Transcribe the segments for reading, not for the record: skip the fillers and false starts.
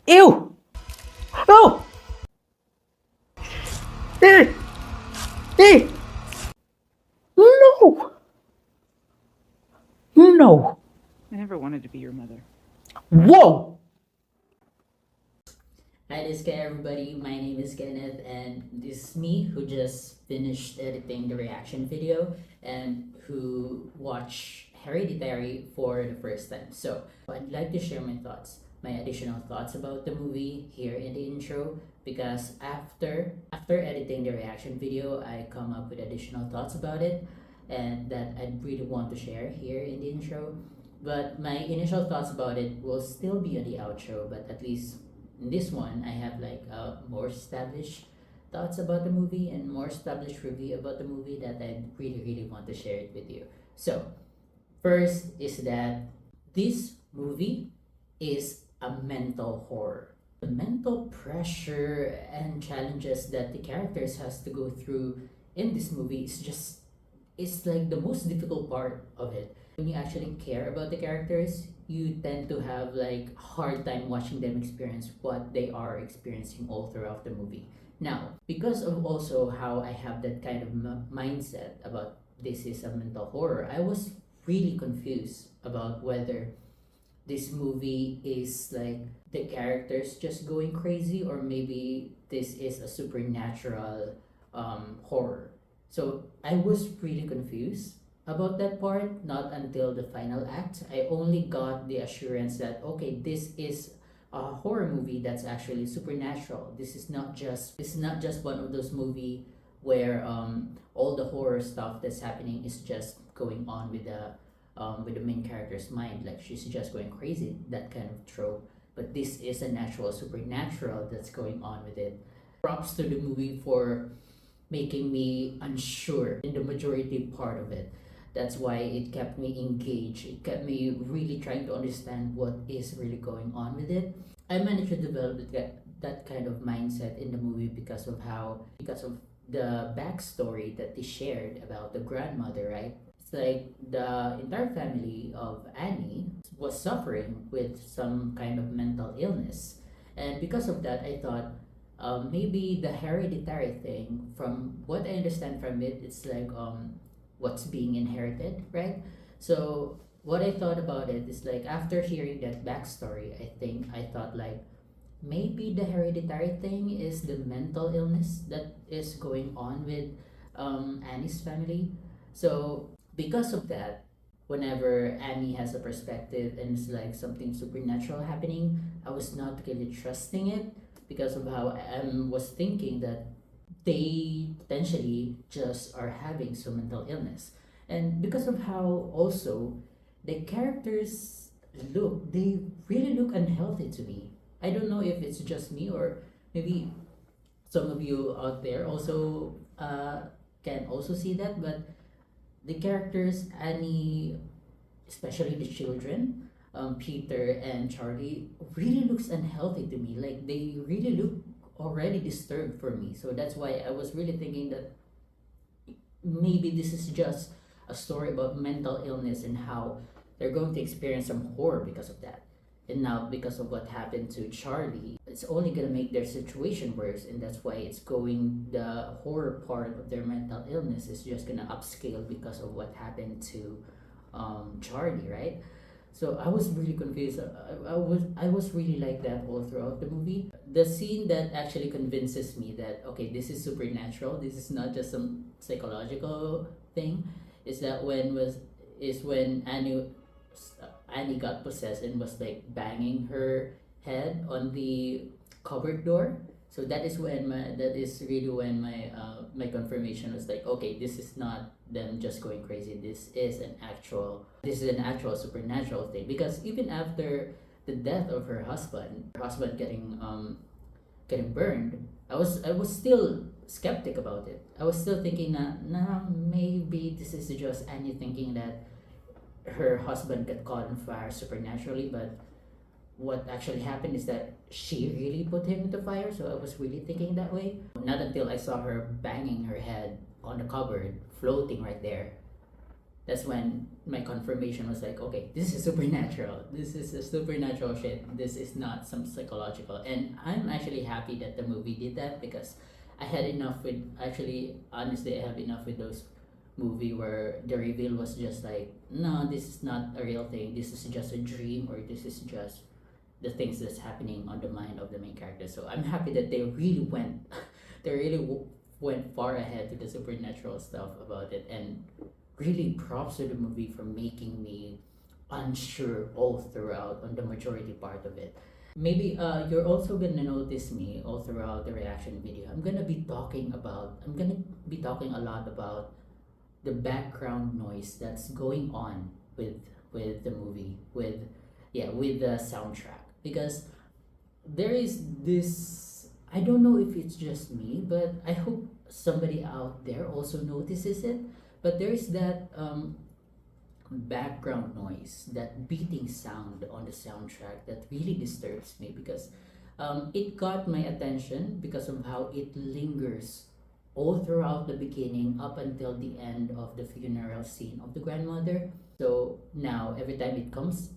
Ew! Oh! Eh! Eh! No! No! I never wanted to be your mother. Whoa! Hi, this guy, everybody. My name is Kenneth, and this is me who just finished editing the reaction video and who watched Hereditary for the first time. So, I'd like to share my thoughts, my additional thoughts about the movie here in the intro, because after editing the reaction video, I come up with additional thoughts about it, and that I really want to share here in the intro. But my initial thoughts about it will still be on the outro, but at least in this one I have like more established thoughts about the movie and more established review about the movie that I really want to share it with you. So first is that this movie is a mental horror. The mental pressure and challenges that the characters has to go through in this movie is just, it's like the most difficult part of it. When you actually care about the characters, you tend to have like hard time watching them experience what they are experiencing all throughout the movie. Now, because of also how I have that kind of mindset about this is a mental horror, I was really confused about whether this movie is like the characters just going crazy or maybe this is a supernatural horror. So I was really confused about that part, not until the final act. I only got the assurance that okay, this is a horror movie that's actually supernatural. This is not just one of those movie where all the horror stuff that's happening is just going on with the main character's mind, like she's just going crazy, that kind of trope. But this is a natural supernatural that's going on with it. Props to the movie for making me unsure in the majority part of it. That's why it kept me engaged. It kept me really trying to understand what is really going on with it. I managed to develop that kind of mindset in the movie because of the backstory that they shared about the grandmother, right? It's like the entire family of Annie was suffering with some kind of mental illness. And because of that, I thought maybe the hereditary thing, from what I understand from it, it's like what's being inherited, right? So what I thought about it is like after hearing that backstory, I thought like maybe the hereditary thing is the mental illness that is going on with Annie's family. So because of that, whenever Annie has a perspective and it's like something supernatural happening, I was not really trusting it because of how I was thinking that they potentially just are having some mental illness. And because of how also the characters look, they really look unhealthy to me. I don't know if it's just me or maybe some of you out there also can also see that, but the characters, Annie, especially the children, Peter and Charlie, really looks unhealthy to me. Like they really look already disturbed for me. So that's why I was really thinking that maybe this is just a story about mental illness and how they're going to experience some horror because of that. And now, because of what happened to Charlie, it's only gonna make their situation worse, and that's why it's going. The horror part of their mental illness is just gonna upscale because of what happened to Charlie, right? So I was really confused. I was really like that all throughout the movie. The scene that actually convinces me that okay, this is supernatural. This is not just some psychological thing. Is that when Annie got possessed and was like banging her head on the cupboard door. So that is really when my confirmation was like, okay, this is not them just going crazy. This is an actual supernatural thing. Because even after the death of her husband getting burned, I was still skeptic about it. I was still thinking that nah, maybe this is just Annie thinking that her husband got caught on fire supernaturally, but what actually happened is that she really put him into fire. So I was really thinking that way. Not until I saw her banging her head on the cupboard, floating right there. that's when my confirmation was like, okay, this is supernatural. This is a supernatural shit. This is not some psychological. And I'm actually happy that the movie did that, because I had enough with, actually, honestly, I have enough with those movie where the reveal was just like, no, this is not a real thing. This is just a dream, or this is just the things that's happening on the mind of the main character. So I'm happy that they really went, they really went far ahead to the supernatural stuff about it, and really props to the movie for making me unsure all throughout on the majority part of it. Maybe you're also gonna notice me all throughout the reaction video. I'm gonna be talking a lot about the background noise that's going on with the movie, with the soundtrack, because there is this, I don't know if it's just me, but I hope somebody out there also notices it, but there is that background noise, that beating sound on the soundtrack that really disturbs me, because it got my attention because of how it lingers all throughout the beginning up until the end of the funeral scene of the grandmother. So now every time it comes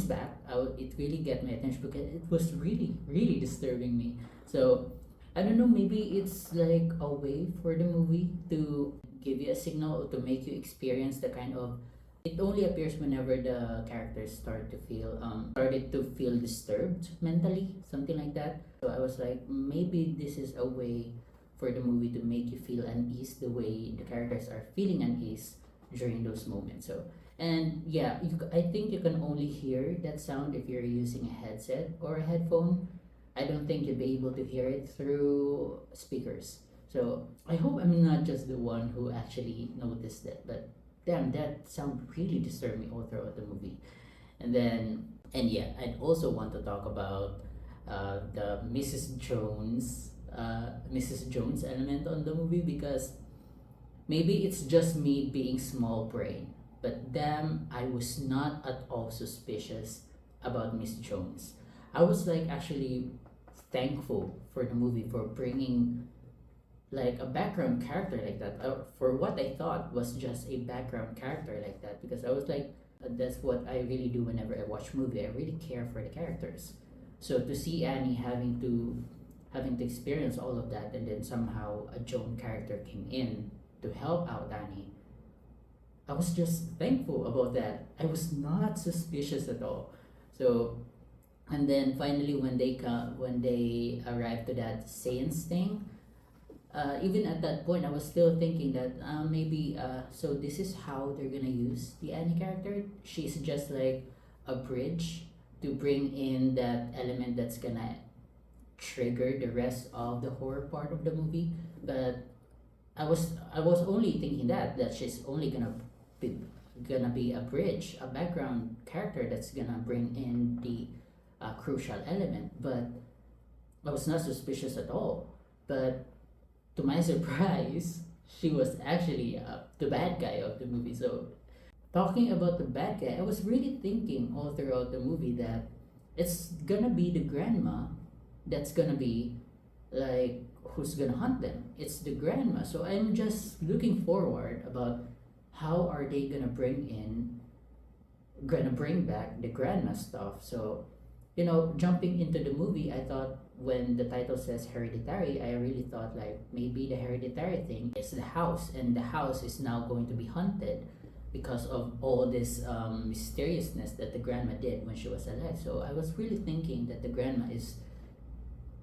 back, it really get my attention because it was really, really disturbing me. So I don't know, maybe it's like a way for the movie to give you a signal, or to make you experience the kind of, it only appears whenever the characters started to feel disturbed mentally, something like that. So I was like, maybe this is a way for the movie to make you feel unease the way the characters are feeling unease during those moments. So, and yeah, I think you can only hear that sound if you're using a headset or a headphone. I don't think you'll be able to hear it through speakers. So I hope I'm not just the one who actually noticed that, but damn, that sound really disturbed me all throughout the movie. And yeah, I'd also want to talk about the Mrs. Jones element on the movie, because maybe it's just me being small brain, but damn, I was not at all suspicious about Miss Jones. I was like actually thankful for the movie for bringing like a background character like that, for what I thought was just a background character like that, because I was like, that's what I really do whenever I watch movie. I really care for the characters. So to see Annie having to experience all of that, and then somehow a Joan character came in to help out Annie, I was just thankful about that. I was not suspicious at all. So, and then finally when they arrived to that seance thing, even at that point, I was still thinking that maybe so this is how they're gonna use the Annie character. She's just like a bridge to bring in that element that's gonna trigger the rest of the horror part of the movie. But I was only thinking that she's only gonna be a bridge, a background character that's gonna bring in the crucial element. But I was not suspicious at all. But to my surprise, she was actually the bad guy of the movie. So, talking about the bad guy, I was really thinking all throughout the movie that it's gonna be the grandma that's gonna be like who's gonna hunt them. It's the grandma. So I'm just looking forward about how are they gonna bring back the grandma stuff. So, jumping into the movie, I thought when the title says Hereditary, I really thought like maybe the hereditary thing is the house, and the house is now going to be haunted because of all this mysteriousness that the grandma did when she was alive. So I was really thinking that the grandma is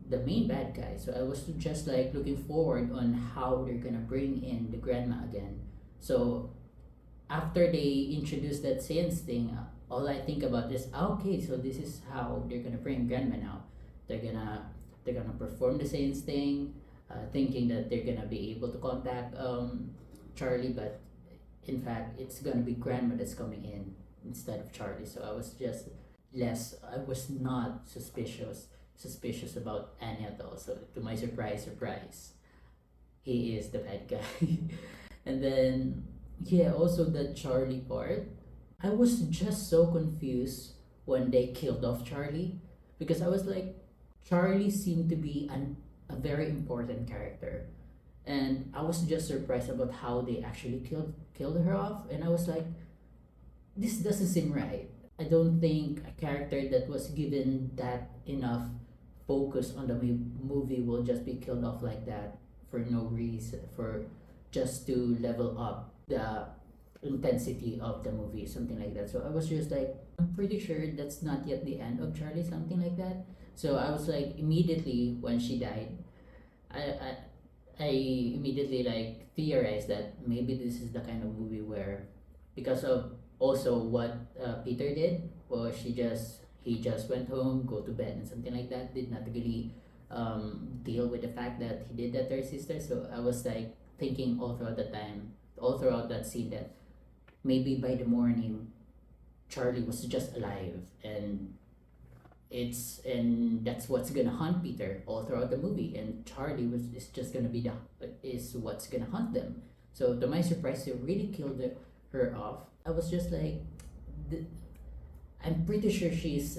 the main bad guy. So I was just like looking forward on how they're gonna bring in the grandma again. So after they introduce that seance thing, all I think about is, okay, so this is how they're gonna bring grandma now. They're gonna perform the seance thing, thinking that they're gonna be able to contact Charlie, but in fact it's gonna be grandma that's coming in instead of Charlie. So I was not suspicious about Annie at all. So to my surprise, he is the bad guy. And then yeah, also the Charlie part, I was just so confused when they killed off Charlie, because I was like, Charlie seemed to be a very important character, and I was just surprised about how they actually killed her off, and I was like, this doesn't seem right. I don't think a character that was given that enough focus on the movie will just be killed off like that for no reason, for just to level up the intensity of the movie, something like that. So I was just like, I'm pretty sure that's not yet the end of Charlie, something like that. So I was like, immediately when she died, I I, I immediately like theorized that maybe this is the kind of movie where, because of also what Peter did, or he just went home, go to bed, and something like that. Did not really deal with the fact that he did that to her sister. So I was like thinking all throughout the time, all throughout that scene, that maybe by the morning, Charlie was just alive, and that's what's gonna haunt Peter all throughout the movie, and Charlie is just gonna be is what's gonna haunt them. So to my surprise, they really killed her off. I was just like, I'm pretty sure she's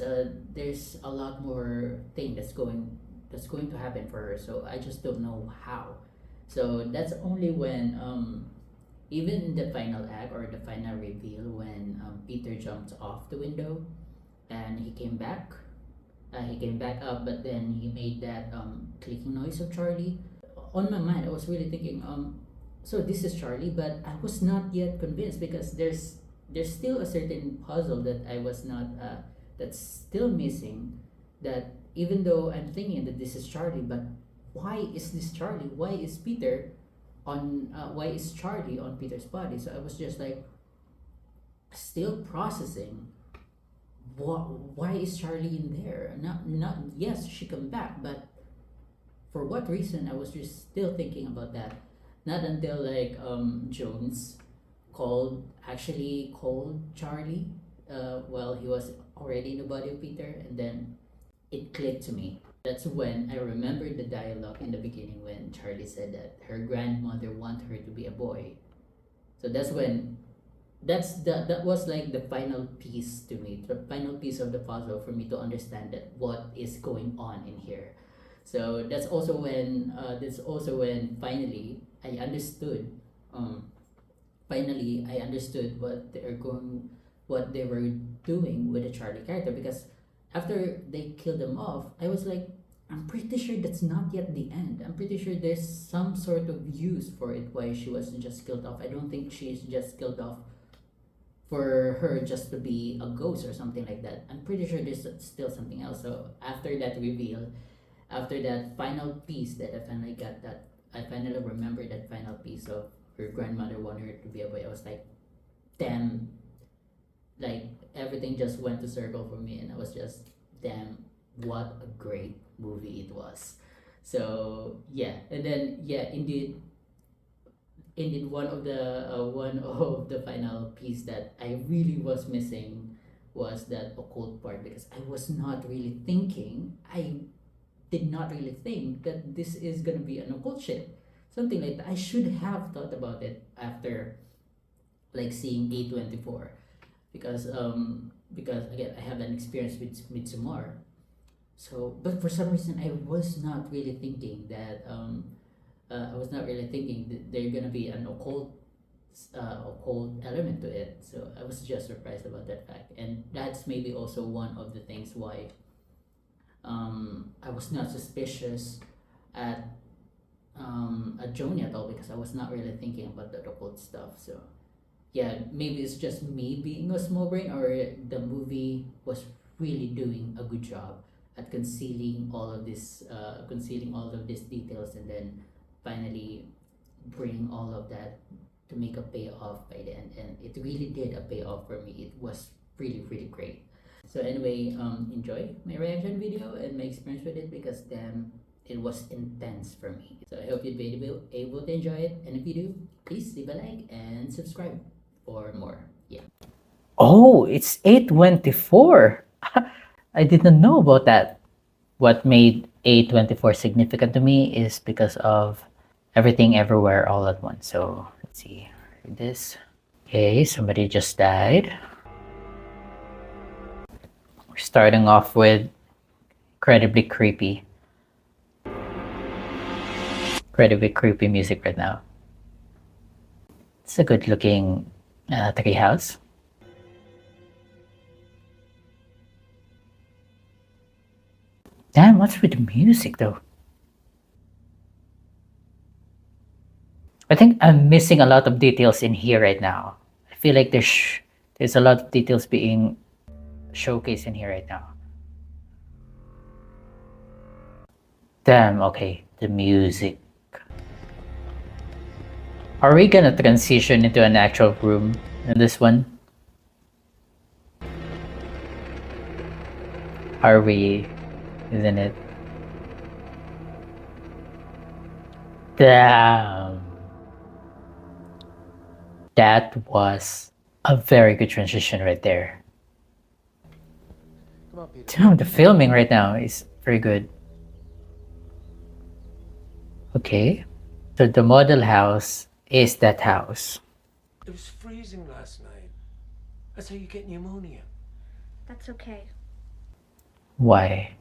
there's a lot more thing that's going to happen for her. So I just don't know how. So that's only when even in the final act or the final reveal, when Peter jumped off the window and he came back up, but then he made that clicking noise of Charlie. On my mind, I was really thinking, so this is Charlie, but I was not yet convinced, because there's still a certain puzzle that I was not that's still missing. That even though I'm thinking that this is Charlie, but why is this Charlie? Why is Charlie on Peter's body? So I was just like still processing, why is Charlie in there? Not yes, she come back, but for what reason? I was just still thinking about that. Not until like Jones called Charlie while he was already in the body of Peter, and then it clicked to me. That's when I remembered the dialogue in the beginning when Charlie said that her grandmother wanted her to be a boy. So that was like the final piece to me, the final piece of the puzzle for me to understand that what is going on in here. So that's also when finally I understood what they were doing with the Charlie character, because after they killed him off, I was like, I'm pretty sure that's not yet the end. I'm pretty sure there's some sort of use for it why she wasn't just killed off. I don't think she's just killed off for her just to be a ghost or something like that. I'm pretty sure there's still something else. So after that reveal, after that final piece that I finally remembered that final piece of her grandmother wanted her to be a boy. I was like, damn, like everything just went to circle for me, and I was just, damn, what a great movie it was. So yeah, and then yeah, indeed one of the final piece that I really was missing was that occult part, because I did not really think that this is gonna be an occult ship, something like that. I should have thought about it after like seeing A24, because again I have an experience with Midsommar. So but for some reason I was not really thinking that they're gonna be an occult element to it. So I was just surprised about that fact, and that's maybe also one of the things why I was not suspicious at Joni at all, because I was not really thinking about the occult stuff. So yeah, maybe it's just me being a small brain, or the movie was really doing a good job at concealing all of these details, and then finally bring all of that to make a payoff by the end. And it really did a payoff for me. It was really, really great. So anyway, enjoy my reaction video and my experience with it, because damn, it was intense for me. So I hope you'd be able to enjoy it, and if you do, please leave a like and subscribe for more. Yeah. Oh, it's 824. I didn't know about that. What made A24 significant to me is because of Everything Everywhere All at Once. So let's see. Read this. Okay, somebody just died. We're starting off with incredibly creepy. Incredibly creepy music right now. It's a good looking tree house. Damn, what's with the music though? I think I'm missing a lot of details in here right now. I feel like there's a lot of details being showcased in here right now. Damn, okay, the music. Are we gonna transition into an actual room in this one? Are we? Isn't it? Damn. That was a very good transition right there. Come on, Peter. Damn, the filming right now is very good. Okay. So the model house is that house. It was freezing last night. That's how you get pneumonia. That's okay. Why?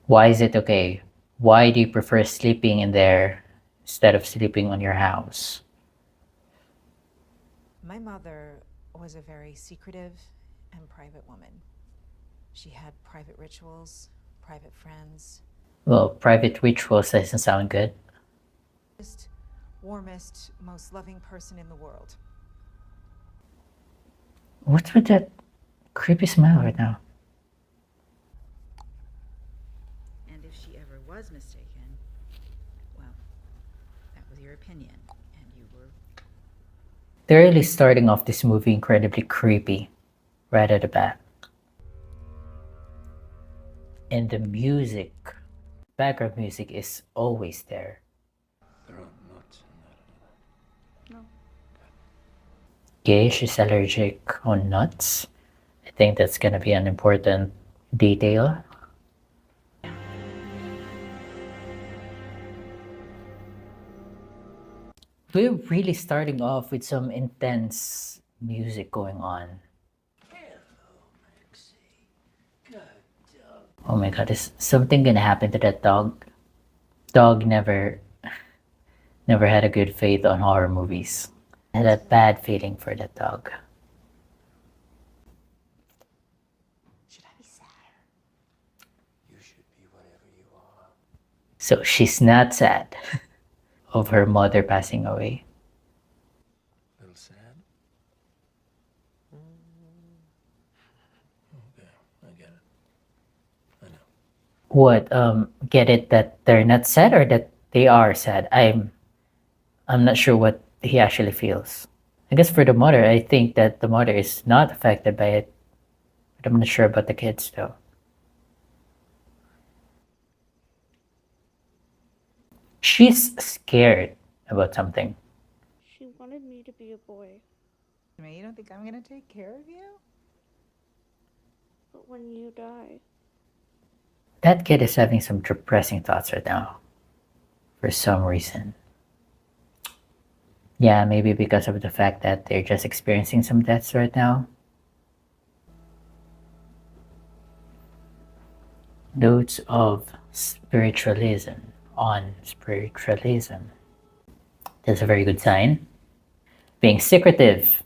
Why is it okay? Why do you prefer sleeping in there instead of sleeping on your house? My mother was a very secretive and private woman. She had private rituals, private friends, Well, private rituals doesn't sound good. just warmest, most loving person in the world. What's with that creepy smile right now? And if she ever was mistaken, well, that was your opinion, and you were. They're really starting off this movie incredibly creepy right at the back. And the music, background music is always there. There are nuts in that. No. Okay, she's allergic on nuts. I think that's gonna be an important detail. We're really starting off with some intense music going on. Oh my god, is something gonna happen to that dog? Dog never had a good faith on horror movies. I had a bad feeling for that dog. Should I be sad? You should be whatever you are. So she's not sad of her mother passing away. A little sad? Okay, I get it. I know. What? Get it that they're not sad or that they are sad? I'm not sure what he actually feels. I guess for the mother, I think that the mother is not affected by it. But I'm not sure about the kids though. She's scared about something. She wanted me to be a boy, You don't think I'm gonna take care of you? but when you die, That kid is having some depressing thoughts right now. For some reason. Yeah, maybe because of the fact that they're just experiencing some deaths right now. Notes of spiritualism on spiritualism. That's a very good sign. Being secretive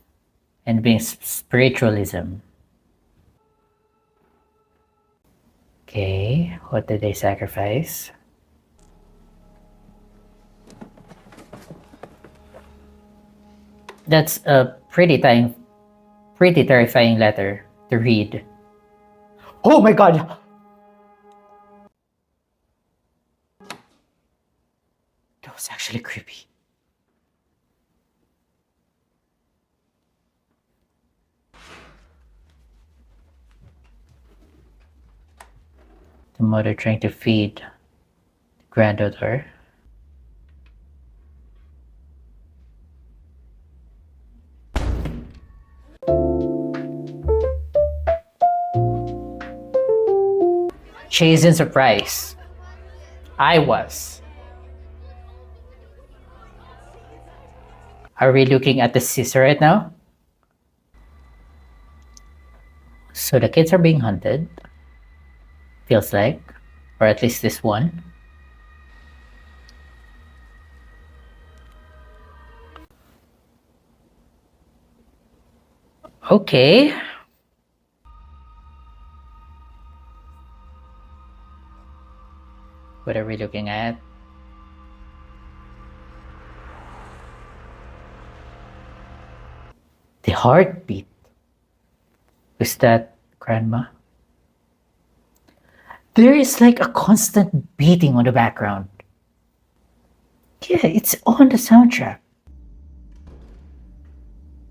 and being spiritualism. Okay, what did they sacrifice? That's a pretty terrifying letter to read. Oh my god! That was actually creepy. The mother trying to feed the granddaughter. Chase and surprise. I was. Are we looking at the sister right now? So the kids are being hunted. Feels like. Or at least this one. Okay. What are we looking at? The heartbeat. Is that grandma? There is like a constant beating on the background. Yeah, it's on the soundtrack.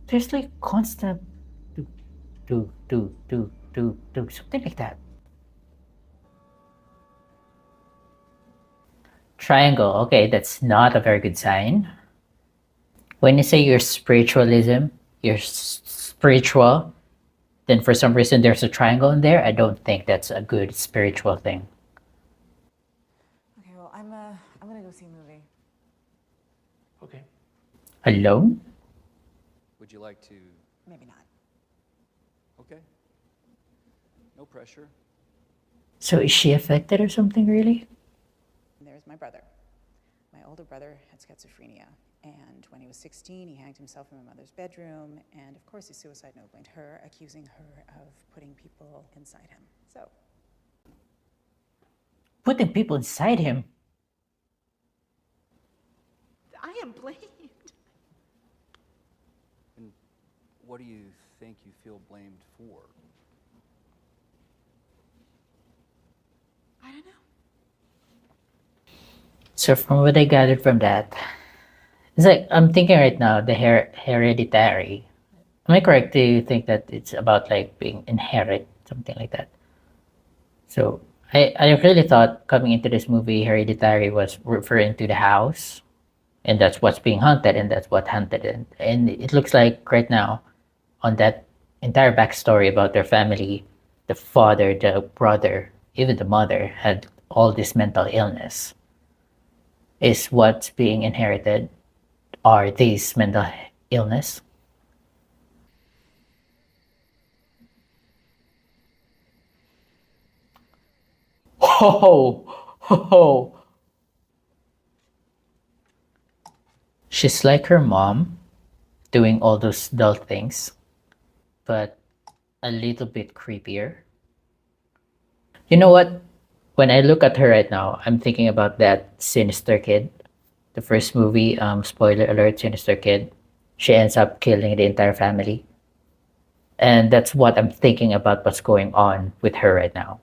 There's like constant do, do, something like that. Triangle. Okay, that's not a very good sign. When you say your spiritualism, you're spiritual, then for some reason there's a triangle in there. I don't think that's a good spiritual thing. Okay, well, I'm gonna go see a movie. Okay. Alone? Would you like to? Maybe not. Okay. No pressure. So is she affected or something, really? There's my brother. My older brother had schizophrenia, and when he was 16, he hanged himself in my mother's bedroom, and of course his suicide note blamed her, accusing her of putting people inside him. So, Putting people inside him. I am blamed. And what do you think you feel blamed for? I don't know. So from what I gathered from that, it's like I'm thinking right now the hereditary. Am I correct to think that it's about like being inherit, something like that? So I really thought coming into this movie, Hereditary was referring to the house, and that's what's being haunted, and that's what haunted it. And it looks like right now, on that entire backstory about their family, the father, the brother, even the mother had all this mental illness. Is what's being inherited are these mental illness? Ho ho ho! She's like her mom, doing all those dull things, but a little bit creepier. You know what? When I look at her right now, I'm thinking about that Sinister Kid, the first movie. Spoiler alert: Sinister Kid. She ends up killing the entire family, and that's what I'm thinking about. What's going on with her right now?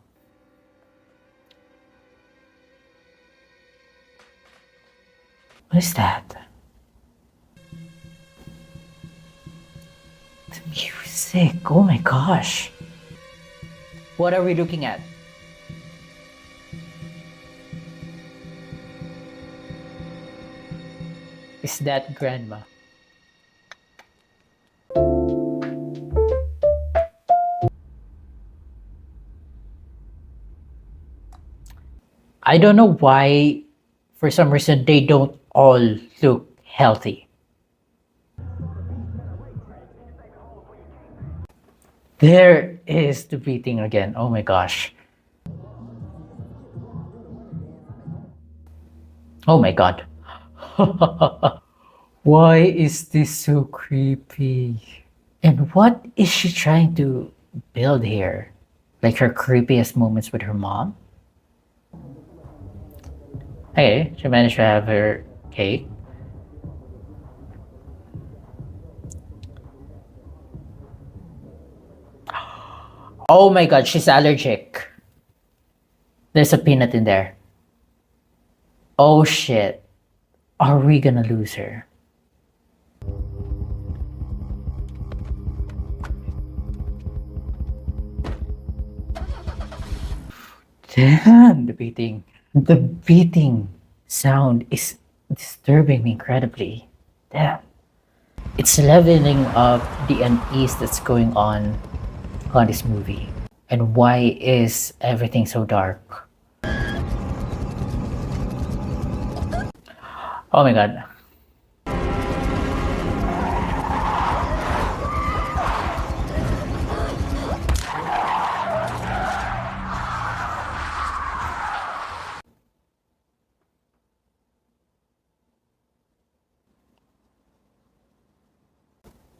What is that? The music. Oh my gosh. What are we looking at? Is that grandma? I don't know why, for some reason, they don't all look healthy. There is the beating again. Oh my gosh. Oh my god. Why is this so creepy? And what is she trying to build here? Like her creepiest moments with her mom? Hey, she managed to have her cake. Oh my god, she's allergic. There's a peanut in there. Oh shit. Are we gonna lose her? Damn, the beating. The beating sound is disturbing me incredibly. Damn. It's leveling up the unease that's going on this movie. And why is everything so dark? Oh my god.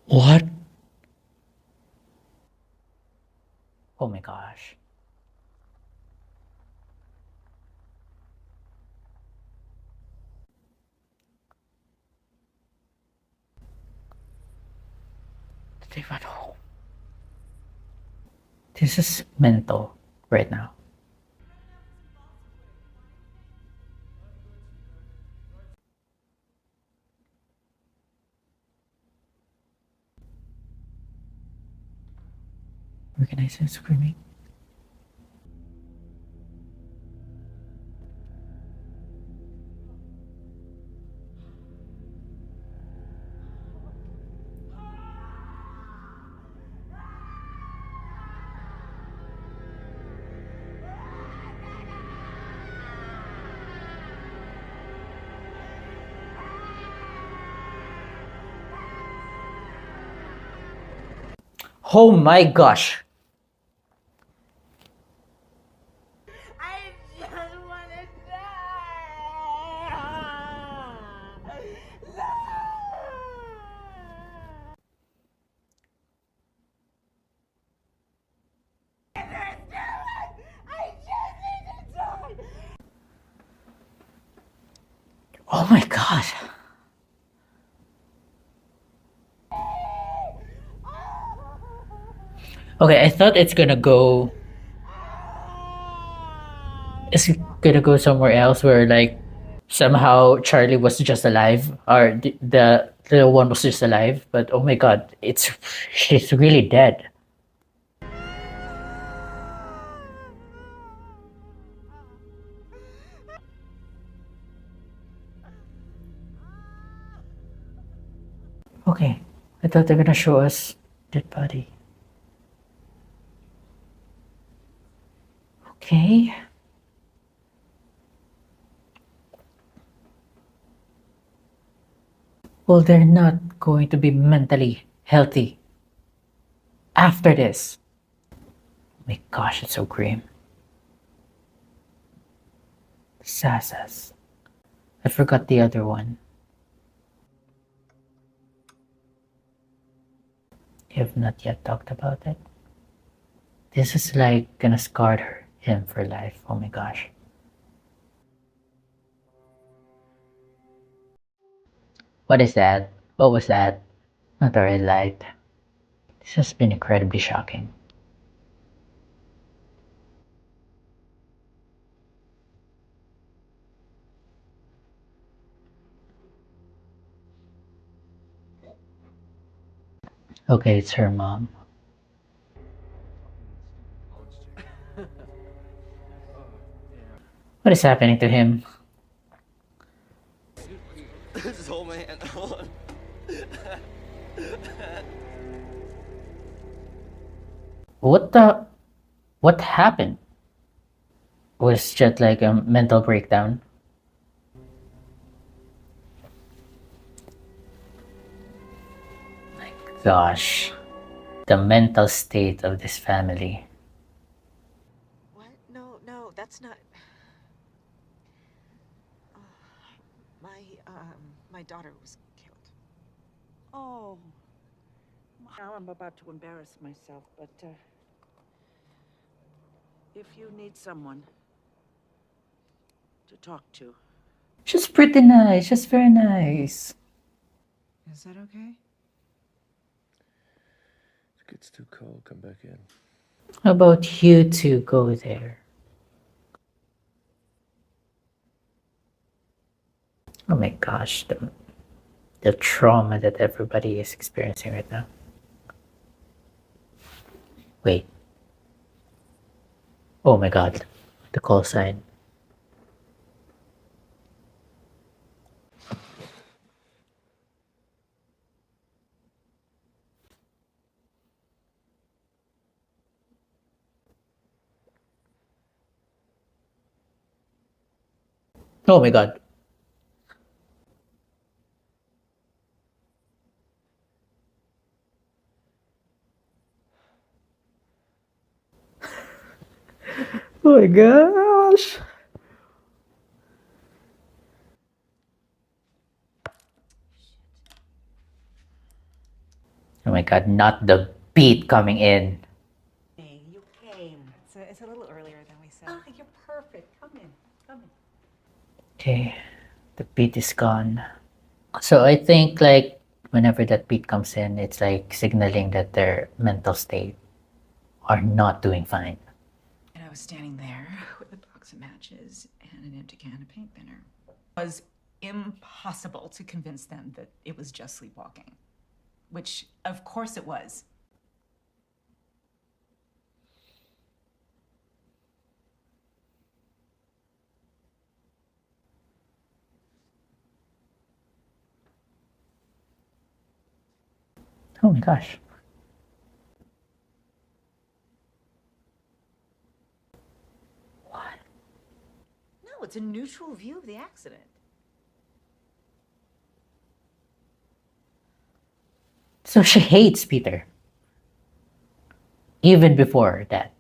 What Oh my gosh. They went home. This is mental right now. Recognize him screaming. Oh my gosh. I just want to die. I just need to die. Oh my god. Okay, I thought it's gonna go. It's gonna go somewhere else where, like, somehow Charlie was just alive, or the little one was just alive. But oh my god, she's really dead. Okay, I thought they're gonna show us dead body. Okay. Well, they're not going to be mentally healthy after this. Oh my gosh, it's so grim. Sasas. I forgot the other one. You have not yet talked about it. This is like gonna scar him for life. Oh my gosh. What is that? What was that? Not a red light. This has been incredibly shocking. Okay, it's her mom. What is happening to him? Just hold my hand. Hold on. What the? What happened? Was just like a mental breakdown. My gosh. The mental state of this family. What? No, no, that's not. Uh, my daughter was killed. Oh. Now I'm about to embarrass myself, but if you need someone to talk to. She's pretty nice. She's very nice. Is that okay? If it gets too cold, come back in. How about you two go there? Oh my gosh, the trauma that everybody is experiencing right now. Wait. Oh my god, the call sign. Oh my god. Oh my gosh. Oh my god, not the beat coming in. You myself. Oh, you're perfect. Come in. Come in. Okay, the beat is gone. So I think like whenever that beat comes in, it's like signaling that their mental state are not doing fine. And I was standing there with a box of matches and an empty can of paint thinner. It was impossible to convince them that it was just sleepwalking, which of course it was. Oh my gosh. No, it's a neutral view of the accident. So she hates Peter. Even before that.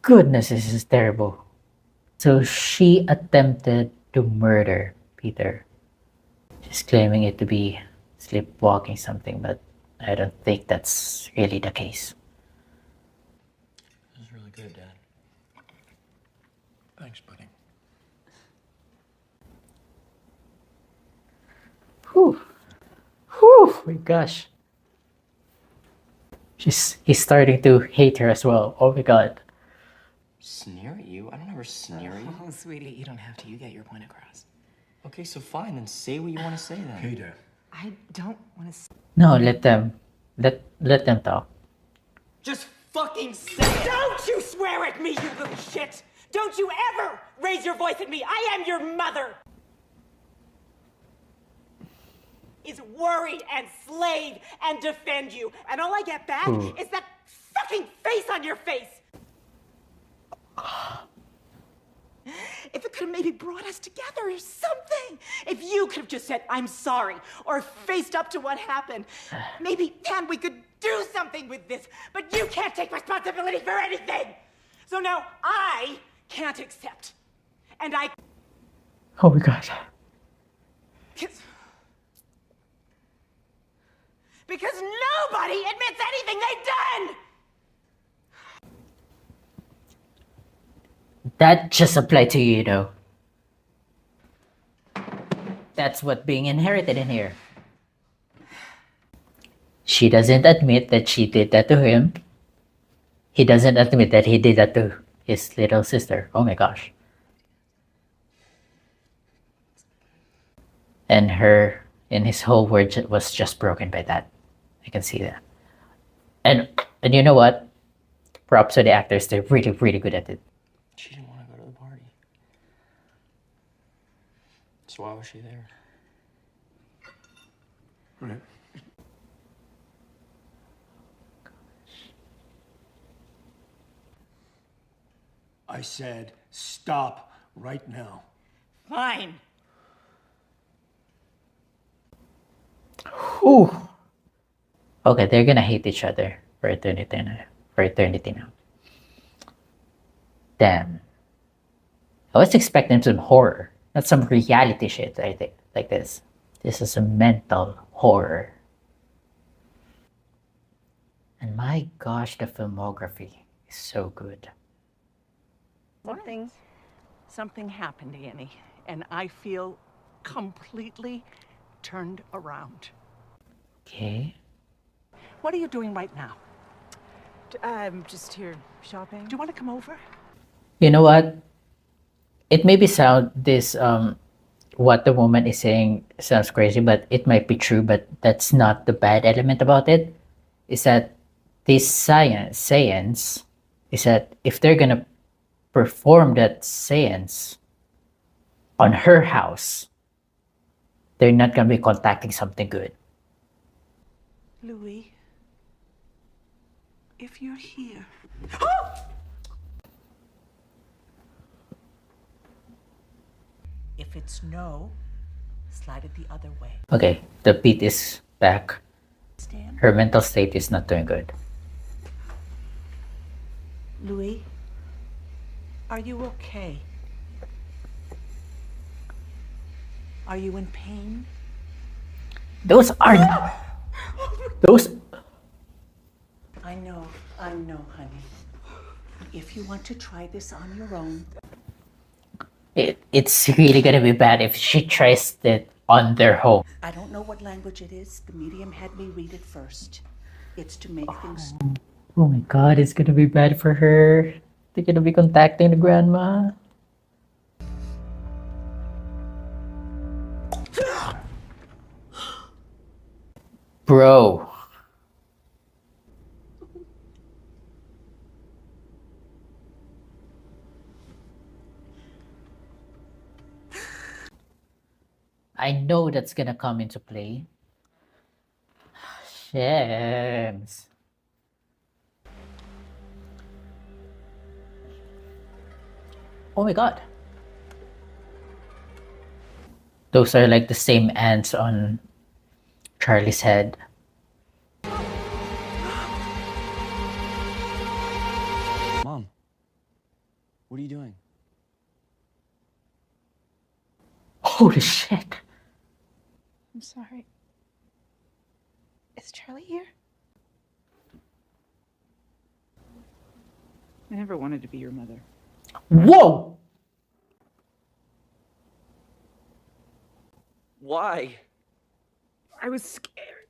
Goodness, this is terrible. So she attempted to murder Peter. She's claiming it to be sleepwalking something, but I don't think that's really the case. This is really good, Dad. Thanks, buddy. Whew. Whew, my gosh. He's starting to hate her as well. Oh my god. Sneer at you? I don't ever sneer at you. Oh, sweetie, you don't have to. You get your point across. Okay, so fine, then say what you want to say then. Peter. I don't want to. No, let them talk. Just fucking say it! Don't you swear at me, you little shit! Don't you ever raise your voice at me! I am your mother! Is worry and slave and defend you. And all I get back is that fucking face on your face! If it could have maybe brought us together or something. If you could have just said, I'm sorry, or faced up to what happened. Maybe then we could do something with this. But you can't take responsibility for anything. So now I can't accept. And I... Oh my god. Because nobody admits anything they've done! That just applied to you, though. That's what being inherited in here. She doesn't admit that she did that to him. He doesn't admit that he did that to his little sister. Oh my gosh. And his whole world was just broken by that. I can see that. And you know what? Props to the actors. They're really, really good at it. She didn't want to go to the party. So why was she there? Right. I said stop right now. Fine. Ooh. Okay, they're gonna hate each other for eternity now. For eternity now. Damn. I was expecting some horror, not some reality shit. I think like this. This is a mental horror. And my gosh, the filmography is so good. Something happened, Annie, and I feel completely turned around. Okay. What are you doing right now? I'm just here shopping. Do you want to come over? You know what? It may be what the woman is saying sounds crazy, but it might be true, but that's not the bad element about it. Is that this science is that if they're gonna perform that seance on her house, they're not gonna be contacting something good. Louis, if you're here. If it's no, slide it the other way. Okay, the beat is back. Stand. Her mental state is not doing good. Louis, are you okay? Are you in pain? Those. I know, honey. if you want to try this on your own. It's really gonna be bad if she tries it on their home. I don't know what language it is. The medium had me read it first. It's to make things. Oh my god, it's gonna be bad for her. They're gonna be contacting the grandma. Bro. I know that's gonna come into play. Shams. Oh my god. Those are like the same ants on Charlie's head. Mom, what are you doing? Holy shit. I'm sorry. Is Charlie here? I never wanted to be your mother. Whoa! Why? I was scared.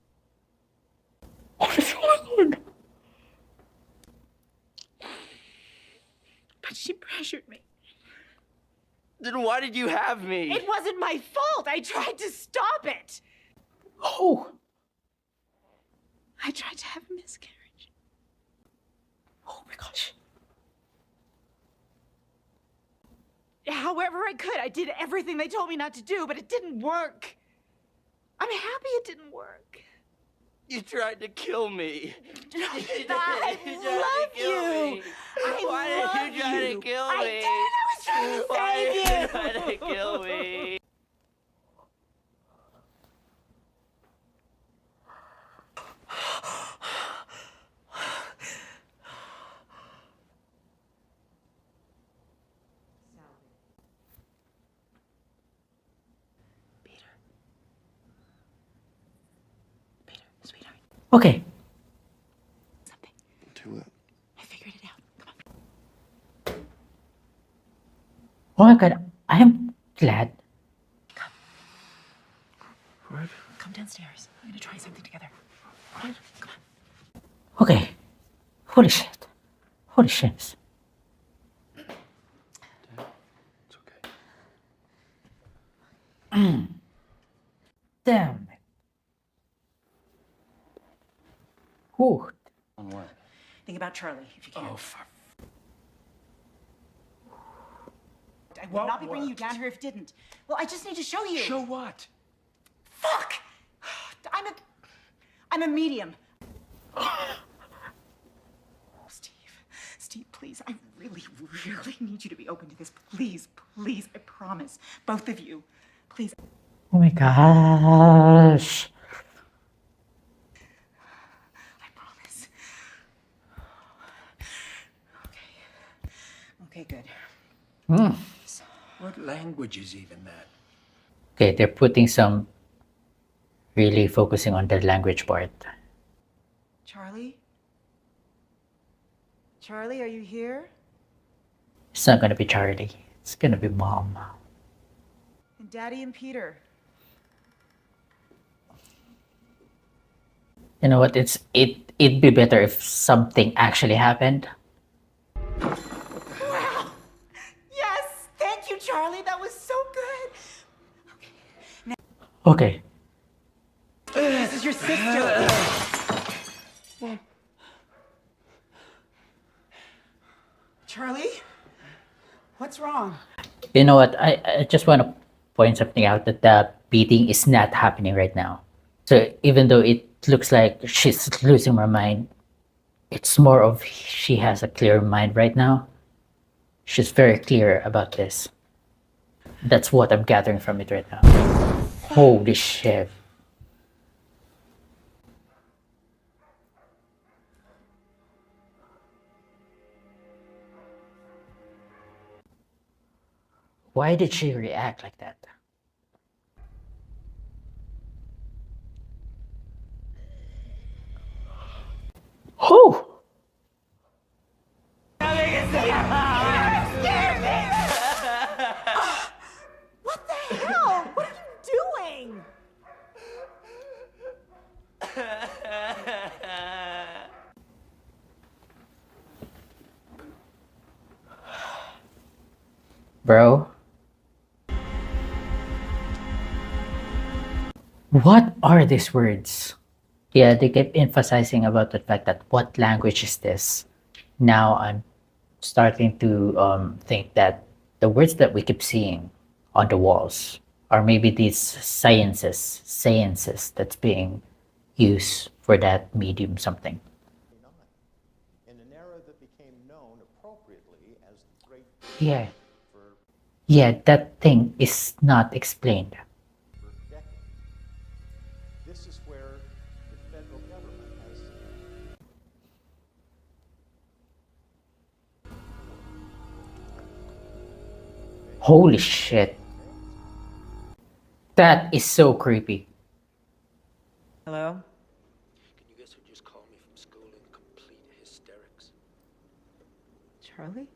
What is going on? But she pressured me. Then why did you have me? It wasn't my fault. I tried to stop it. Oh! I tried to have a miscarriage. Oh my gosh. However I could. I did everything they told me not to do, but it didn't work. I'm happy it didn't work. You tried to kill me. I love you. Why did you try to kill me? I did. I was trying to save you. Why did you try to kill me? Peter, sweetheart, Okay. something. Do it. I figured it out. Come on. Oh my god. I am glad. What? Come downstairs. We're gonna try something together. Come on. Okay. Holy shit. Holy shit. It's okay. Damn it. Whew. On what? Think about Charlie, if you can. Oh, fuck. I would What not be bringing you worked? down here if it didn't. Well, I just need to show you. Show what? Fuck! I'm a medium. Steve, please, I really, really need you to be open to this. Please, please, I promise. Both of you. Please. Oh my gosh. I promise. Okay, good. Hmm. What language is even that? Okay, they're putting some really focusing on the language part. Charlie? Charlie, are you here? It's not gonna be Charlie. It's gonna be Mom. And Daddy and Peter? You know what? It'd be better if something actually happened. Wow! Yes! Thank you, Charlie. That was so good. Okay. This is your sister. Charlie? What's wrong? You know what? I just want to point something out that the beating is not happening right now. So even though it looks like she's losing her mind, it's more of she has a clear mind right now. She's very clear about this. That's what I'm gathering from it right now. Holy shit. Why did she react like that? Oh! What the hell? What are you doing? Bro, what are these words? Yeah, they kept emphasizing about the fact that what language is this? Now I'm starting to think that the words that we keep seeing on the walls are maybe these sciences that's being used for that medium something. In an era that became known appropriately as the Great Yeah. for Yeah, that thing is not explained. decades. This is where the federal government has Holy shit. That is so creepy. Hello? Can you guess who just called me from school in complete hysterics? Charlie?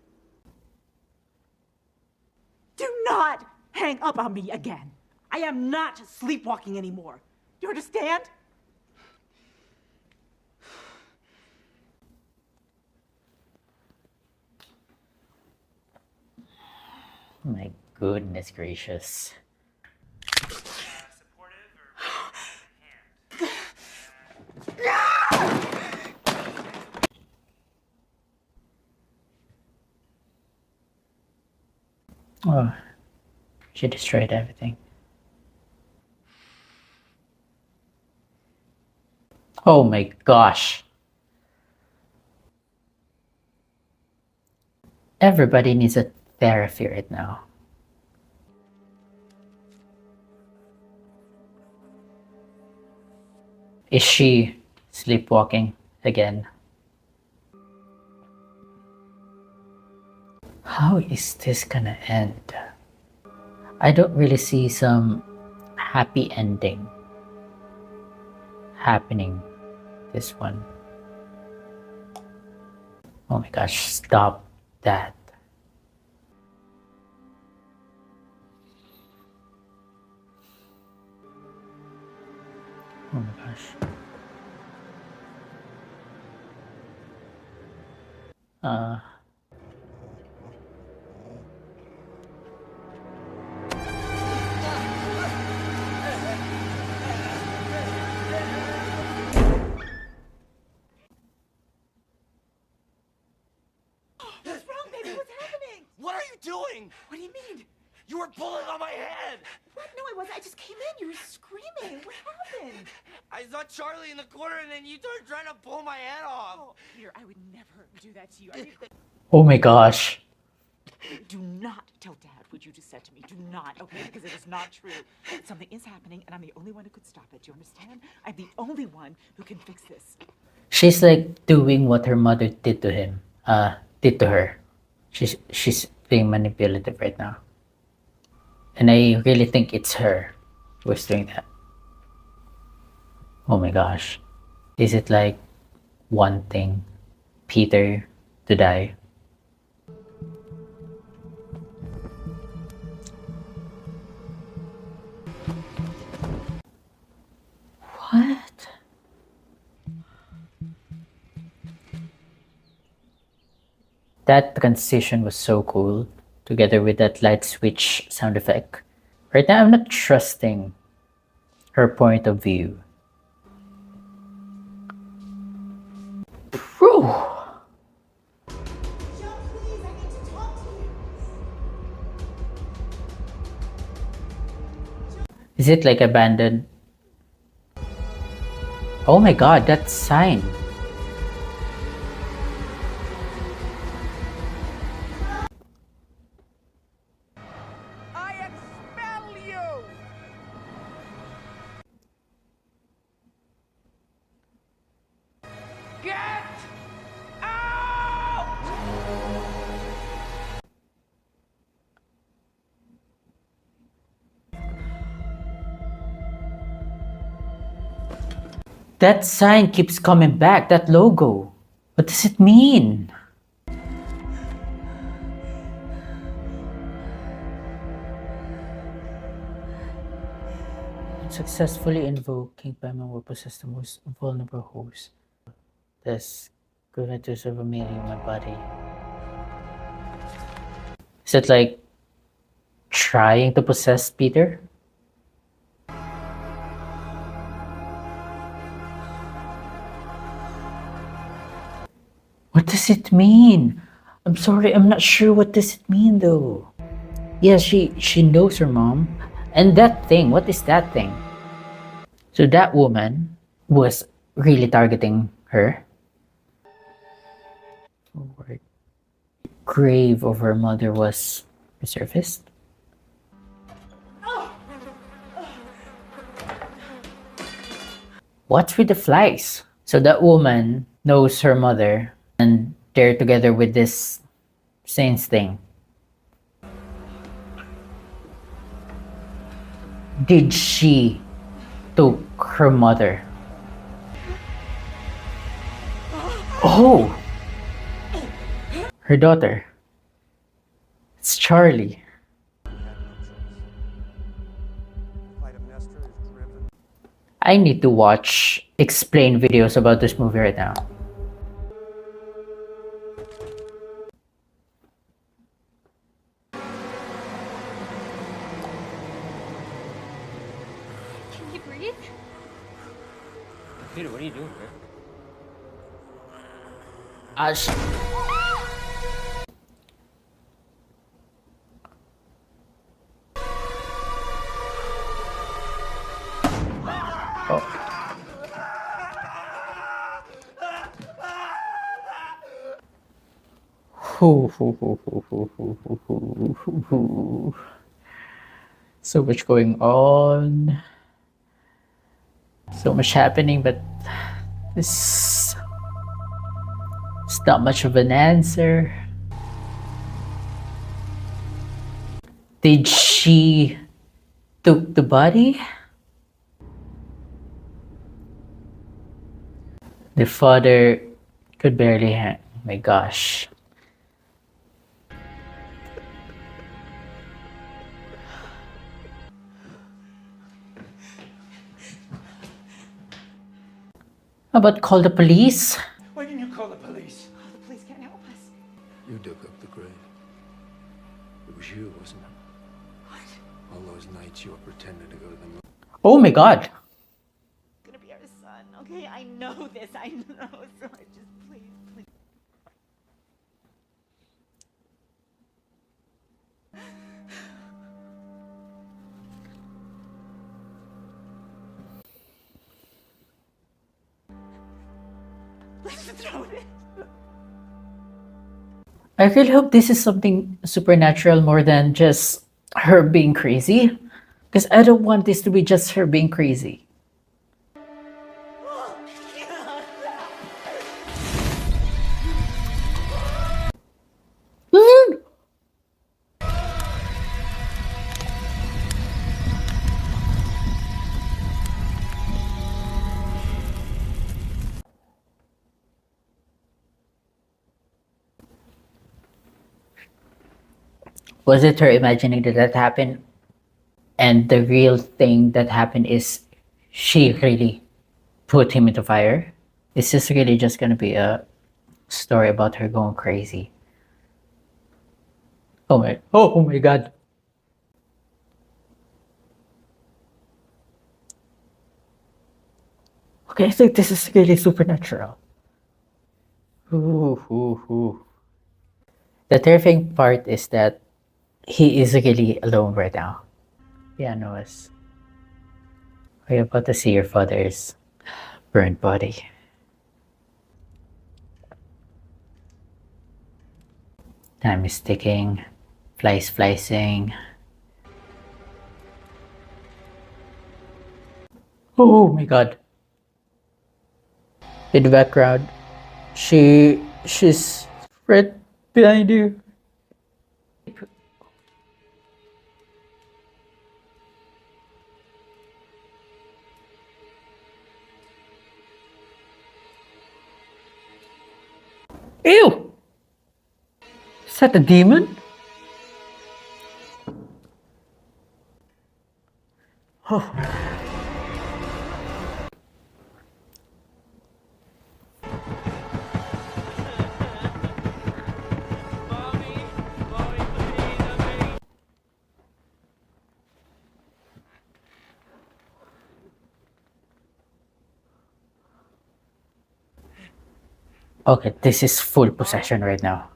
Do not hang up on me again. I am not sleepwalking anymore. You understand? My goodness gracious. Oh, she destroyed everything. Oh my gosh. Everybody needs a therapy right now. Is she sleepwalking again? How is this gonna end? I don't really see some happy ending happening this one. Oh my gosh, stop that. Oh my gosh. What's wrong, baby? What's happening? What are you doing? What do you mean? You were pulling on my head. What? No, I wasn't. I just came in. You were screaming. What happened? I saw Charlie in the corner and then you started trying to pull my head off. Oh, Peter, I would never do that to you. I mean, Oh my gosh. do not tell Dad what you just said to me. Do not, okay? Because it is not true. Something is happening, and I'm the only one who could stop it. Do you understand? I'm the only one who can fix this. She's like doing what her mother did to him. Did to her. She's being manipulative right now. And I really think it's her who's doing that. Oh my gosh. Is it like wanting Peter to die? What? That transition was so cool, together with that light switch sound effect. Right now, I'm not trusting her point of view. Whew. Is it like abandoned? Oh my god, that sign. I expel you! Get out! That sign keeps coming back, that logo. What does it mean? Successfully invoking Paimon will possess the most vulnerable host. That's going to serve a meal in my body. Is it like trying to possess Peter? What does it mean? I'm sorry, I'm not sure what does it mean though. Yeah, she knows her mom. And that thing, what is that thing? So that woman was really targeting her. Forward. Grave of her mother was resurfaced. What's with the flies? So that woman knows her mother and they're together with this saints thing. Did she took her mother? Oh! Her daughter. It's Charlie. I need to watch explain videos about this movie right now. Can you breathe? Peter, what are you doing here? So much going on. So much happening, but this it's not much of an answer. Did she took the body? The father could barely hang. Oh my gosh. How about call the police? Why didn't you call the police? Oh, the police can't help us. You dug up the grave. It was you, wasn't it? What? All those nights you were pretending to go to the moon. Oh my god. Gonna be our son, okay? I know this. I know. So I just please. Let's throw it. I really hope this is something supernatural more than just her being crazy. Because I don't want this to be just her being crazy. Was it her imagining that happened? And the real thing that happened is she really put him into fire? Is this really just gonna be a story about her going crazy? Oh my god. Okay, I think this is really supernatural. Ooh. The terrifying part is that he is really alone right now. Yeah, Noah's. Are you about to see your father's burnt body? Time is ticking. Flies flicing. Oh my god. In the background, she's right behind you. Ew! Is that a demon? Oh. Okay, this is full possession right now.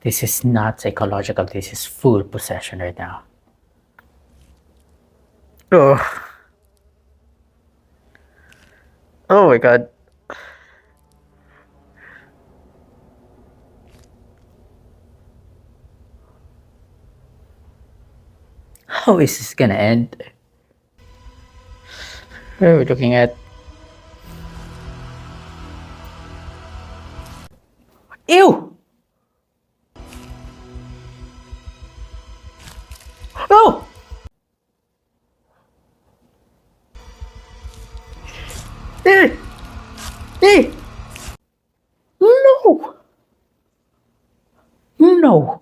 This is not psychological. This is full possession right now. Oh. Oh my god. How is this gonna end? What are we looking at? Ew! No! Eh! Eh! No! No!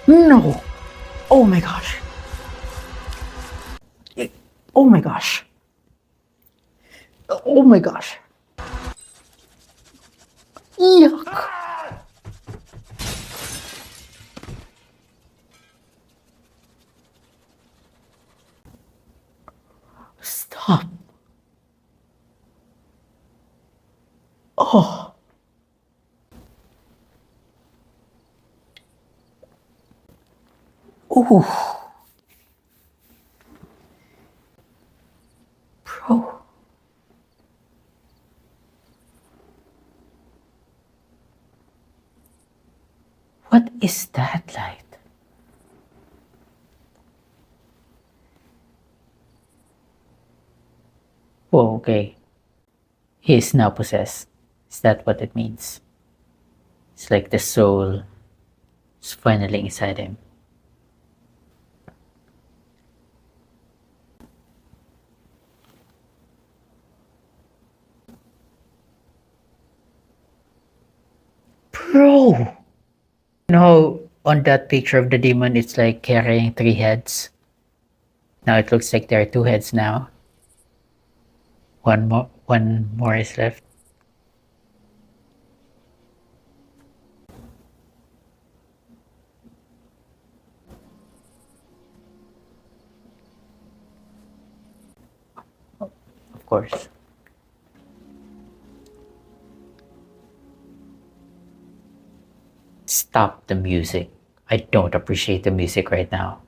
No! Oh my gosh. Eh, oh my gosh. Oh my gosh. Yuck. Stop. Oh. Ooh. Bro. What is that light? Oh, okay. He is now possessed. Is that what it means? It's like the soul is finally inside him. Bro! You know, on that picture of the demon, it's like carrying 3 heads. Now it looks like there are 2 heads now. One more is left. Of course. Stop the music. I don't appreciate the music right now.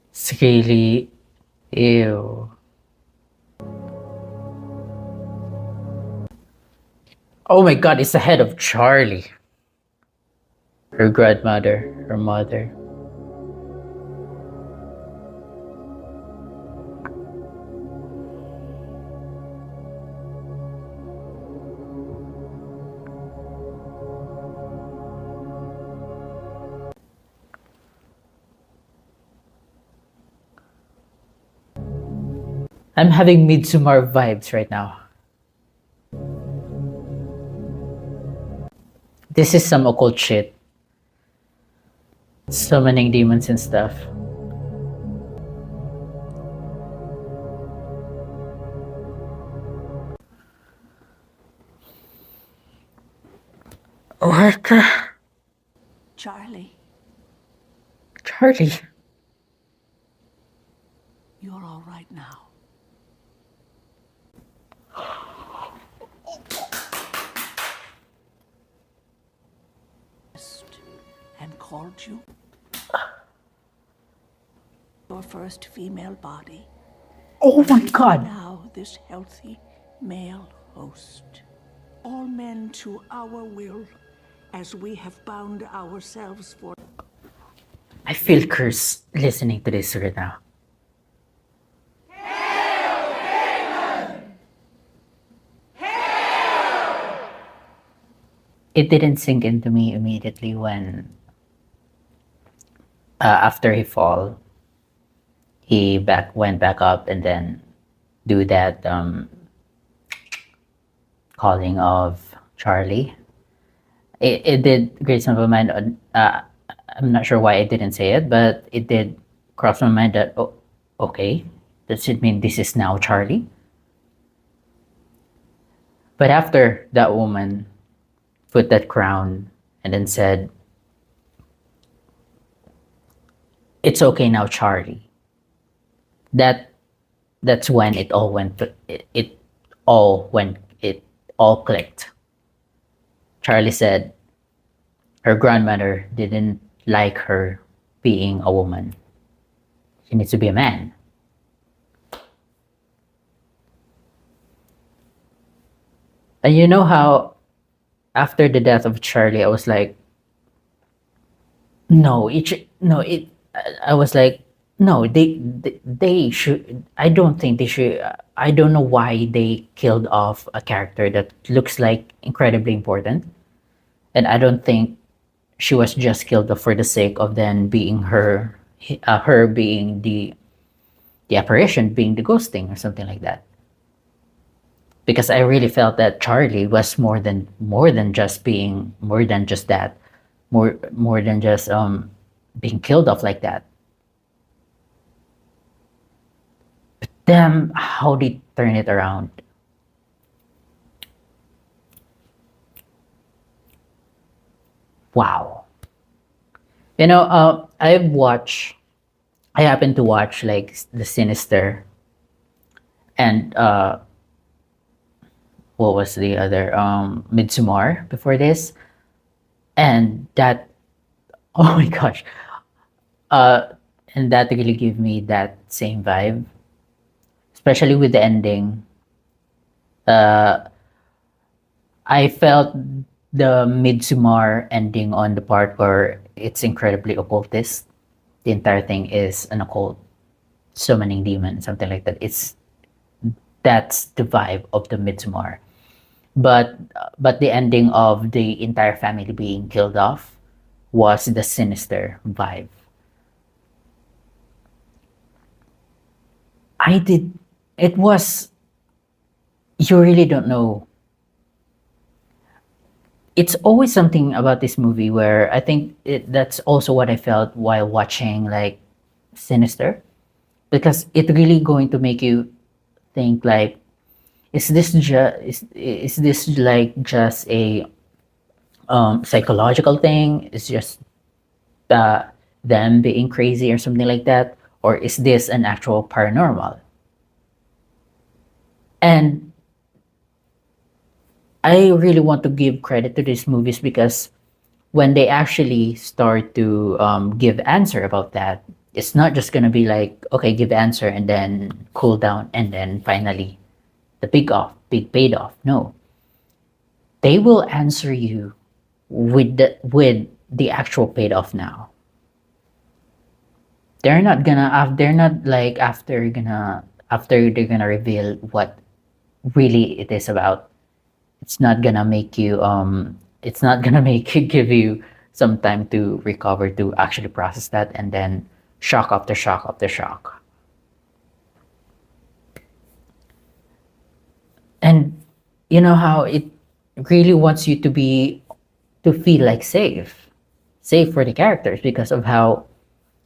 It's really... Ew. Oh my god, it's the head of Charlie. Her grandmother, her mother. I'm having Midsommar vibes right now. This is some occult shit. Summoning demons and stuff. What the? Charlie, Charlie. you're all right now. And called you your first female body. Oh my And god. now this healthy male host. All men to our will, as we have bound ourselves for. I feel cursed listening to this right now. It didn't sink into me immediately when after he fall, he went back up and then do that calling of Charlie. It did grace my mind on. I'm not sure why I didn't say it, but it did cross my mind that, oh, okay, does it mean this is now Charlie? But after that woman put that crown and then said, It's Okay Now, Charlie. That that's when it all clicked. Charlie said her grandmother didn't like her being a woman. She needs to be a man. And you know how after the death of Charlie, I was like, no, it. I was like, no, they should. I don't think they should. I don't know why they killed off a character that looks like incredibly important, and I don't think she was just killed off for the sake of then being her being the apparition, being the ghosting or something like that. Because I really felt that Charlie was more than just that, more than just being killed off like that. But damn, how they turn it around. Wow. You know, I happen to watch like the Sinister and what was the other Midsommar before this, and that oh my gosh, uh, and that really gave me that same vibe, especially with the ending. Uh, I felt the Midsommar ending on the part where it's incredibly occultist. The entire thing is an occult summoning demon, something like that. That's the vibe of the Midsommar. But the ending of the entire family being killed off was the sinister vibe. I did. It was. You really don't know. It's always something about this movie where I think that's also what I felt while watching like Sinister, because it really going to make you think like, is this like just a psychological thing? Is just uh, them being crazy or something like that, or is this an actual paranormal? And I really want to give credit to these movies because when they actually start to give answer about that, it's not just gonna be like, okay, give answer and then cool down and then finally the big paid off. No, they will answer you with the actual paid off now. They're not like after they're gonna reveal what really it is about. It's not gonna make you give you some time to recover to actually process that and then shock after shock after shock. And you know how it really wants you to feel like safe for the characters because of how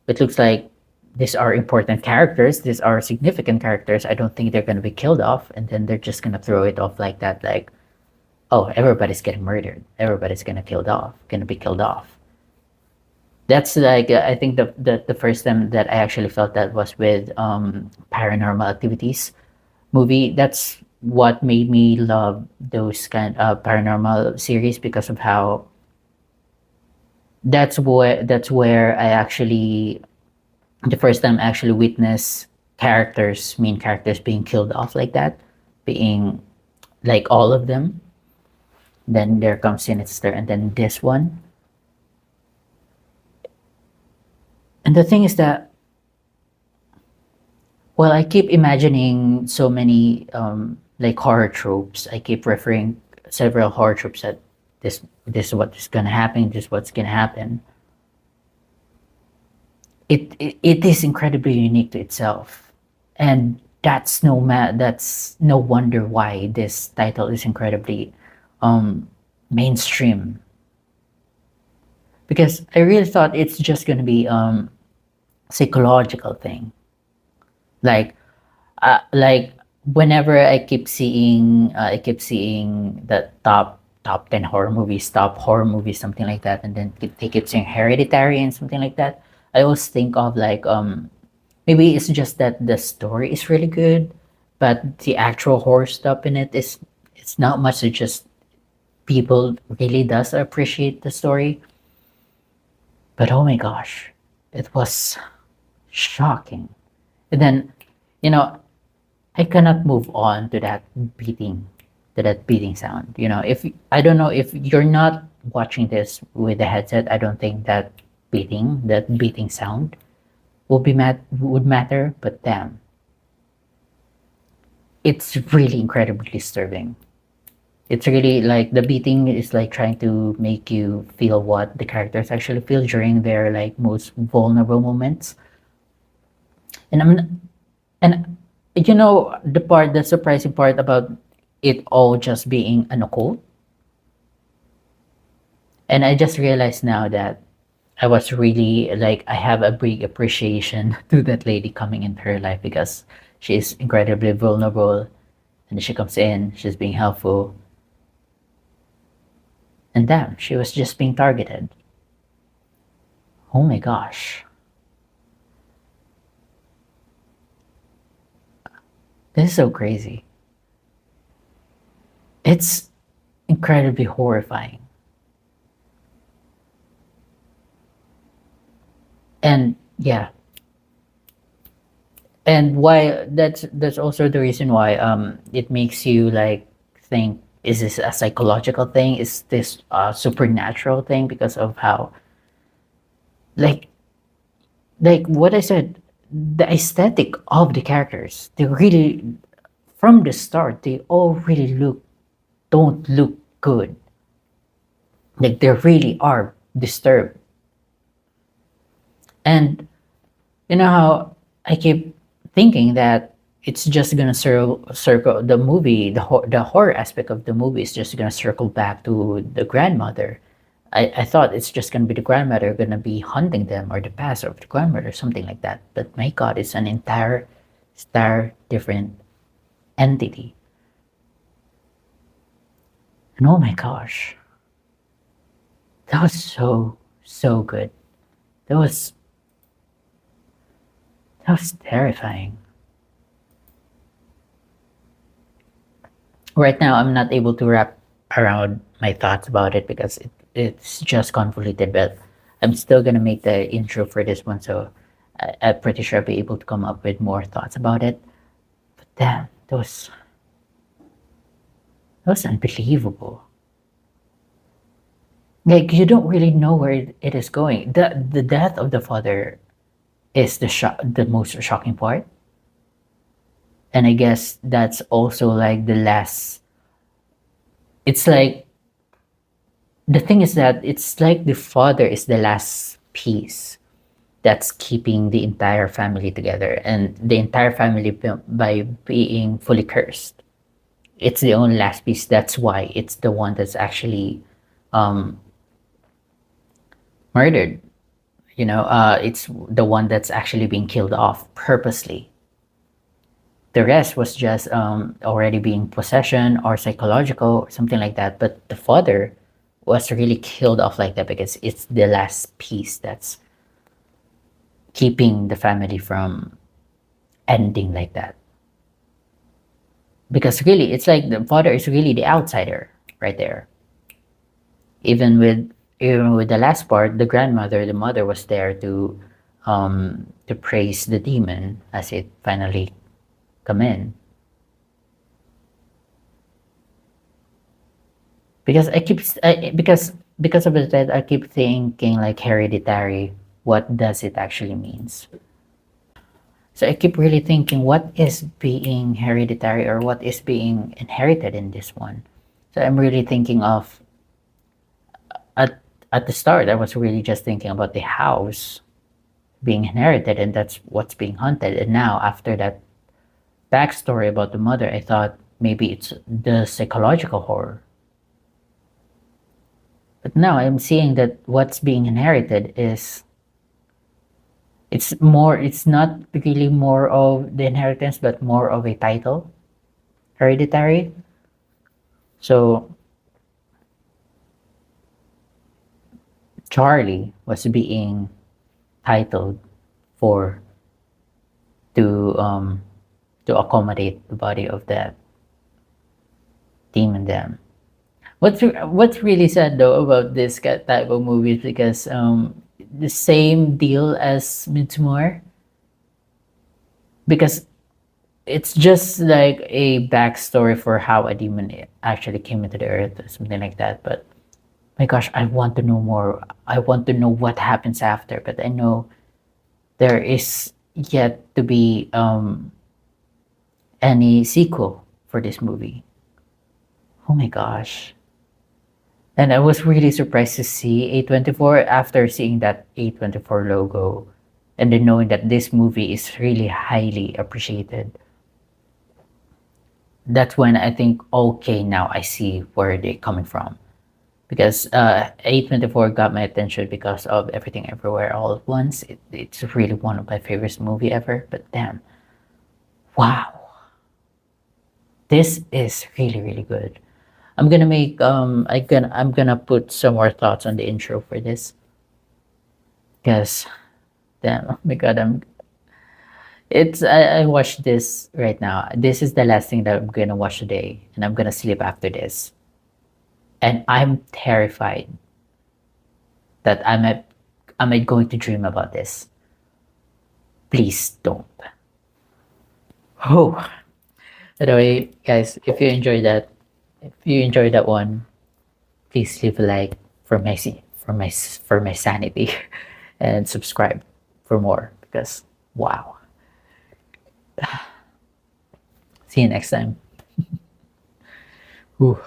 it looks like these are important characters, these are significant characters. I don't think they're gonna be killed off and then they're just gonna throw it off like that, like, oh, everybody's getting murdered, everybody's gonna be killed off. That's like I think the first time that I actually felt that was with Paranormal Activities movie. That's what made me love those kind of paranormal series because of how that's where I actually the first time I actually witnessed main characters being killed off like that, being like all of them. Then there comes Sinister, and then this one. And the thing is that, well, I keep imagining so many like horror tropes. I keep referring several horror tropes that this is what's gonna happen. This is what's gonna happen. It is incredibly unique to itself, and that's no wonder why this title is incredibly mainstream. Because I really thought it's just gonna be psychological thing, like whenever I keep seeing the top 10 horror movies, top horror movies, something like that, and then they keep saying Hereditary and something like that. I always think of like maybe it's just that the story is really good, but the actual horror stuff in it is it's not much. It just people really does appreciate the story. But oh my gosh, it was shocking. And then, you know, I cannot move on to that beating sound. You know, if I don't know if you're not watching this with the headset, I don't think that beating sound would matter. But damn, it's really incredibly disturbing. It's really like the beating is like trying to make you feel what the characters actually feel during their like most vulnerable moments. And and you know the surprising part about it all just being an occult. And I just realized now that I was really like I have a big appreciation to that lady coming into her life because she is incredibly vulnerable, and she comes in, she's being helpful, and damn, she was just being targeted. Oh my gosh. This is so crazy. It's incredibly horrifying. And yeah, and why that's also the reason why it makes you like think, is this a psychological thing, is this a supernatural thing, because of how like what I said, the aesthetic of the characters, they really from the start they all really don't look good. Like they really are disturbed. And you know how I keep thinking that it's just gonna circle the movie, the horror aspect of the movie is just gonna circle back to the grandmother. I thought it's just gonna be the grandmother gonna be hunting them, or the past of the grandmother, something like that. But my God, it's an entire different entity. And oh my gosh, that was so good. That was that was terrifying. Right now I'm not able to wrap around my thoughts about it because it's just convoluted, but I'm still gonna make the intro for this one, so I'm pretty sure I'll be able to come up with more thoughts about it. But damn, that was unbelievable. Like you don't really know where it is going. The death of the father is the most shocking part, and I guess that's also like the last. It's like the thing is that it's like the father is the last piece that's keeping the entire family together, and the entire family by being fully cursed, it's the only last piece. That's why it's the one that's actually um, murdered. You know, it's the one that's actually being killed off purposely. The rest was just already being possession or psychological or something like that. But the father was really killed off like that because it's the last piece that's keeping the family from ending like that. Because really, it's like the father is really the outsider right there. Even with the last part, the grandmother, the mother was there to praise the demon as it finally come in. Because because of that, I keep thinking like hereditary. What does it actually means? So I keep really thinking, what is being hereditary, or what is being inherited in this one? So I'm really thinking of at the start, I was really just thinking about the house being inherited, and that's what's being hunted. And now after that backstory about the mother, I thought maybe it's the psychological horror. But now I'm seeing that what's being inherited is it's not really more of the inheritance, but more of a title, hereditary. So Charlie was being titled for to accommodate the body of that demon them. What's really sad though about this type of movies, because the same deal as Midsommar, because it's just like a backstory for how a demon actually came into the earth or something like that. But my gosh, I want to know more. I want to know what happens after. But I know there is yet to be any sequel for this movie. Oh my gosh. And I was really surprised to see A24 after seeing that A24 logo, and then knowing that this movie is really highly appreciated. That's when I think, okay, now I see where they're coming from. Because A24 got my attention because of Everything Everywhere All at Once. It's really one of my favorite movie ever. But damn, wow, this is really really good. I'm gonna make I'm gonna put some more thoughts on the intro for this. Because damn, oh my god, I watched this right now. This is the last thing that I'm gonna watch today, and I'm gonna sleep after this. And I'm terrified that am I going to dream about this. Please don't. Oh, anyway, guys, if you enjoyed that one, please leave a like for my for my sanity, and subscribe for more, because wow. See you next time. Ooh.